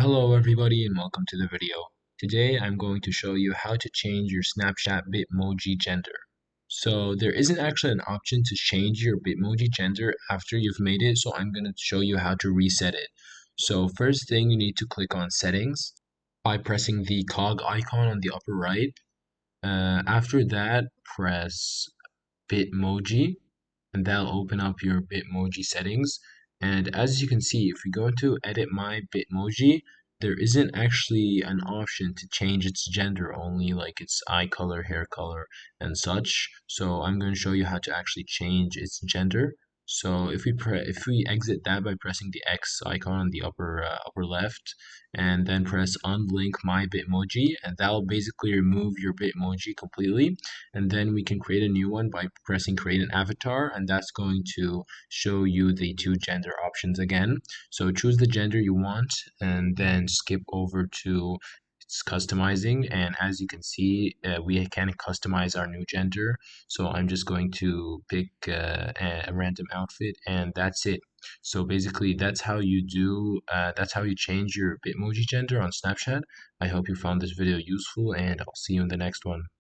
Hello everybody and welcome to the video. Today I'm going to show you how to change your Snapchat Bitmoji gender. So there isn't actually an option to change your Bitmoji gender after you've made it, so I'm going to show you how to reset it. So first thing, you need to click on settings by pressing the cog icon on the upper right. After that, press Bitmoji and that'll open up your Bitmoji settings. And as you can see, if you go to edit my Bitmoji, there isn't actually an option to change its gender, only like its eye color, hair color, and such. So I'm going to show you how to actually change its gender. So if we exit that by pressing the X icon on the upper left, and then press unlink my Bitmoji, and that'll basically remove your Bitmoji completely. And then we can create a new one by pressing create an avatar, and that's going to show you the two gender options again. So choose the gender you want and then skip over to it's customizing, and as you can see, we can customize our new gender. So I'm just going to pick a random outfit, and that's it. So basically that's how you change your Bitmoji gender on Snapchat. I hope you found this video useful, and I'll see you in the next one.